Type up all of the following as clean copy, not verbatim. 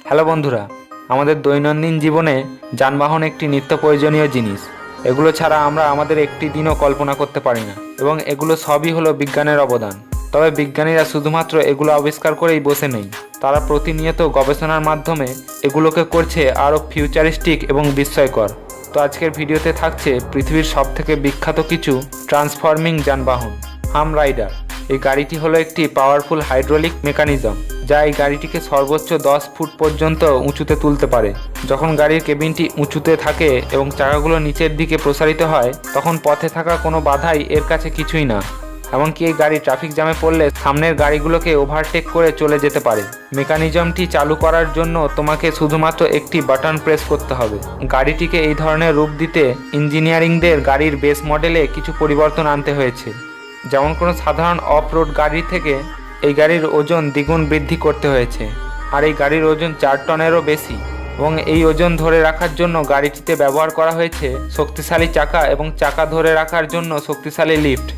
Hello বন্ধুরা, আমাদের দৈনন্দিন জীবনে যানবাহন একটি নিত্য প্রয়োজনীয় জিনিস। এগুলো ছাড়া আমরা আমাদের একটি দিনও কল্পনা করতে পারি না এবং এগুলো সবই হলো বিজ্ঞানের অবদান। তবে বিজ্ঞানীরা শুধুমাত্র এগুলো আবিষ্কার করেই বসে নেই, তারা প্রতিনিয়ত গবেষণার মাধ্যমে এগুলোকে করছে আরও ফিউচারিস্টিক এবং বিস্ময়কর। তো আজকের ভিডিওতে থাকছে পৃথিবীর সবথেকে বিখ্যাত কিছু ট্রান্সফর্মিং যানবাহন, হাম রাইডার। এই গাড়িটি হলো একটি পাওয়ারফুল হাইড্রোলিক মেকানিজম যা এই গাড়িটিকে সর্বোচ্চ 10 ফুট পর্যন্ত উঁচুতে তুলতে পারে। যখন গাড়ির কেবিনটি উঁচুতে থাকে এবং চাকাগুলো নিচের দিকে প্রসারিত হয়, তখন পথে থাকা কোনো বাধাই এর কাছে কিছুই না। এমনকি এই গাড়ি ট্রাফিক জ্যামে পড়লে সামনের গাড়িগুলোকে ওভারটেক করে চলে যেতে পারে। মেকানিজমটি চালু করার জন্য তোমাকে শুধুমাত্র একটি বাটন প্রেস করতে হবে। গাড়িটিকে এই ধরনের রূপ দিতে ইঞ্জিনিয়ারিংদের গাড়ির বেস মডেলে কিছু পরিবর্তন আনতে হয়েছে। যেমন কোনো সাধারণ অফ রোড গাড়ি থেকে এই গাড়ির ওজন দ্বিগুণ বৃদ্ধি করতে হয়েছে, আর এই গাড়ির ওজন 4 টনেরও বেশি। এবং এই ওজন ধরে রাখার জন্য গাড়িটিতে ব্যবহার করা হয়েছে শক্তিশালী চাকা এবং চাকা ধরে রাখার জন্য শক্তিশালী লিফট।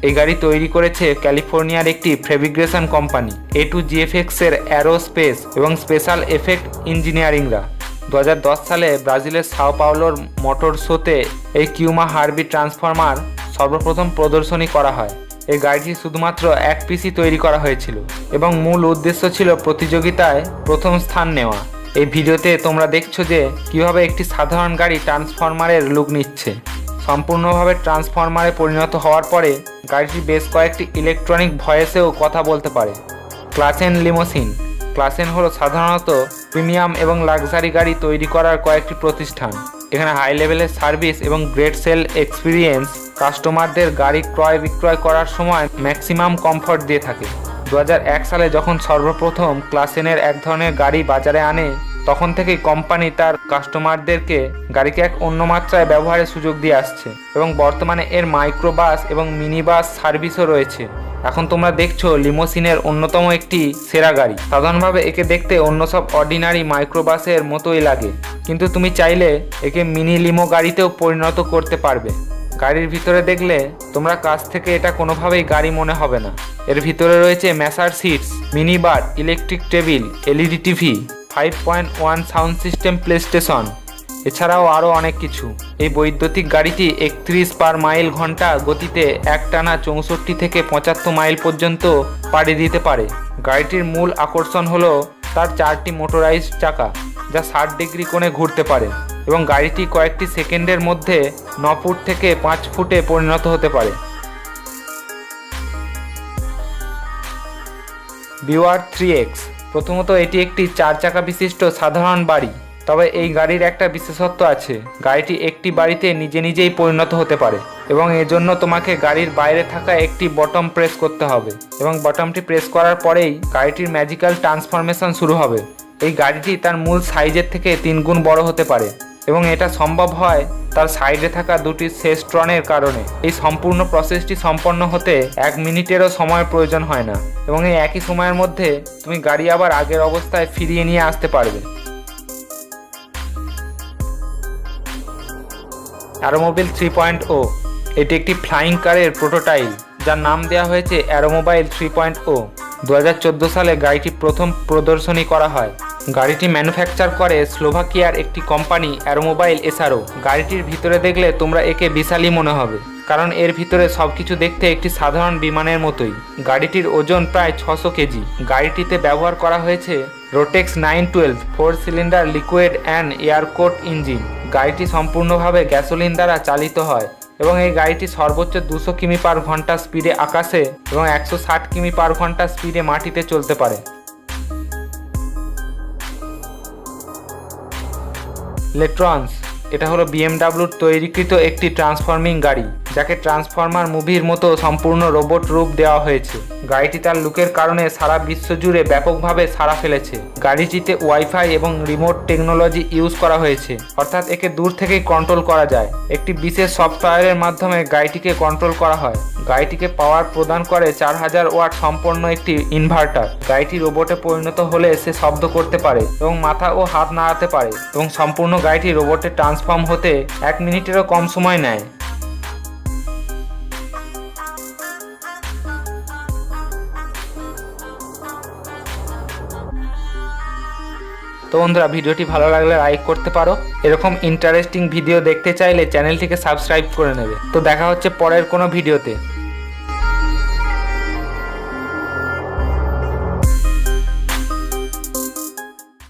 এই গাড়ি তৈরি করেছে ক্যালিফোর্নিয়ার একটি ফেব্রিকেশন কোম্পানি A2GFX এর অ্যারোস্পেস এবং স্পেশাল এফেক্ট ইঞ্জিনিয়ারিংরা। 2010 সালে ব্রাজিলের সাও পাওলোর মোটর শোতে এই কিউমা হার্বি ট্রান্সফর্মার সর্বপ্রথম প্রদর্শনী করা হয়। এই গাড়িটি শুধুমাত্র এক পিসই তৈরি করা হয়েছিল এবং মূল উদ্দেশ্য ছিল প্রতিযোগিতায় প্রথম স্থান নেওয়া। এই ভিডিওতে তোমরা দেখছো যে কিভাবে একটি সাধারণ গাড়ি ট্রান্সফরমারের লুক নিচ্ছে। সম্পূর্ণভাবে ট্রান্সফরমারে পরিণত হওয়ার পরে গাড়িটি বেশ কয়েকটি ইলেকট্রনিক ভয়েসেও কথা বলতে পারে। ক্লাসেন লিমোসিন। ক্লাসেন হলো সাধারণত প্রিমিয়াম এবং লাক্সারি গাড়ি তৈরি করার কয়েকটি প্রতিষ্ঠান। এখানে হাই লেভেলের সার্ভিস এবং গ্রেট সেল এক্সপিরিয়েন্স কাস্টমারদের গাড়ি ক্রয় বিক্রয় করার সময় ম্যাক্সিমাম কমফর্ট দিয়ে থাকে। 2001 সালে যখন সর্বপ্রথম ক্লাসেনের এক ধরনের গাড়ি বাজারে আনে, তখন থেকেই কোম্পানি তার কাস্টমারদেরকে গাড়িকে এক অন্য মাত্রায় ব্যবহারের সুযোগ দিয়ে আসছে এবং বর্তমানে এর মাইক্রোবাস এবং মিনি বাস সার্ভিসও রয়েছে। এখন তোমরা দেখছো লিমোসিনের অন্যতম একটি সেরা গাড়ি। সাধারণভাবে একে দেখতে অন্য সব অর্ডিনারি মাইক্রোবাসের মতোই লাগে, কিন্তু তুমি চাইলে একে মিনি লিমো গাড়িতেও পরিণত করতে পারবে। গাড়ির ভিতরে দেখলে তোমরা কাছ থেকে এটা কোনোভাবেই গাড়ি মনে হবে না। এর ভিতরে রয়েছে massage seats, mini bar, electric table, LED TV, 5.1 sound system, PlayStation, এছাড়াও আরও অনেক কিছু। এই বৈদ্যুতিক গাড়িটি 31 পার মাইল ঘন্টা গতিতে একটানা 64 থেকে 75 মাইল পর্যন্ত পাড়ি দিতে পারে। গাড়িটির মূল আকর্ষণ হলো তার 4টি মোটরাইজড চাকা যা 60 ডিগ্রি কোণে ঘুরতে পারে এবং গাড়িটি কয়েকটি সেকেন্ডের মধ্যে 9 ফুট থেকে 5 ফুটে পরিণত হতে পারে। Beware 3X। প্রথমত এটি একটি 4 চাকা বিশিষ্ট সাধারণ বাড়ি, তবে এই গাড়ির একটা বিশেষত্ব আছে। গাড়িটি একটি বাড়িতে নিজে নিজেই পরিণত হতে পারে এবং এজন্য তোমাকে গাড়ির বাইরে থাকা একটি বটম প্রেস করতে হবে এবং বটমটি প্রেস করার পরেই গাড়িটির ম্যাজিক্যাল ট্রান্সফরমেশন শুরু হবে। এই গাড়িটি তার মূল সাইজের থেকে 3 গুণ বড় হতে পারে এবং এটা সম্ভব হয় তার সাইডে থাকা দুটি সেস্ট্রনের কারণে। এই সম্পূর্ণ প্রসেসটি সম্পন্ন হতে 1 মিনিটেরও সময় প্রয়োজন হয় না এবং এই একই সময়ের মধ্যে তুমি গাড়ি আবার আগের অবস্থায় ফিরিয়ে নিয়ে আসতে পারবে। অ্যারোমোবাইল 3.0। এটি একটি ফ্লাইং কারের প্রোটোটাইপ যার নাম দেওয়া হয়েছে অ্যারোমোবাইল 3.0। 2014 সালে গাড়িটি প্রথম প্রদর্শনী করা হয়। গাড়িটি ম্যানুফ্যাকচার করে স্লোভাকিয়ার একটি কোম্পানি অ্যারোমোবাইল SRO। গাড়িটির ভিতরে দেখলে তোমরা একে বিশালই মনে হবে, কারণ এর ভিতরে সবকিছু দেখতে একটি সাধারণ বিমানের মতোই। গাড়িটির ওজন প্রায় 600 কেজি। গাড়িটিতে ব্যবহার করা হয়েছে Rotax 912 4 cylinder liquid and aircooled engine. গাড়িটি সম্পূর্ণভাবে গ্যাসোলিন দ্বারা চালিত হয় এবং এই গাড়িটি সর্বোচ্চ 200 কিমি পার ঘন্টা স্পিডে আকাশে এবং 160 কিমি পার ঘন্টা স্পিডে মাটিতে চলতে পারে। লেট্রন্স। এটা হলো BMW তৈরিকৃত একটি ট্রান্সফর্মিং গাড়ি যাকে ট্রান্সফর্মার মুভির মতো সম্পূর্ণ রোবট রূপ দেওয়া হয়েছে। গাড়িটি তার লুকের কারণে সারা বিশ্ব জুড়ে ব্যাপকভাবে সাড়া ফেলেছে। গাড়িটিতে ওয়াইফাই এবং রিমোট টেকনোলজি ইউজ করা হয়েছে, অর্থাৎ একে দূর থেকেই কন্ট্রোল করা যায়। একটি বিশেষ সফটওয়্যারের মাধ্যমে গাড়িটিকে কন্ট্রোল করা হয়। গাড়িটিকে পাওয়ার প্রদান করে 4000 ওয়াট সম্পন্ন একটি ইনভার্টার। গাড়িটি রোবটে পরিণত হলে সে শব্দ করতে পারে এবং মাথা ও হাত নাড়াতে পারে এবং সম্পূর্ণ গাড়িটি রোবটে ট্রান্সফর্ম হতে 1 মিনিটেরও কম সময় নেয়। তো বন্ধুরা, ভিডিওটি ভালো লাগলে লাইক করতে পারো। এরকম ইন্টারেস্টিং ভিডিও দেখতে চাইলে চ্যানেলটিকে সাবস্ক্রাইব করে নেবে। তো দেখা হচ্ছে পরের কোনো ভিডিওতে।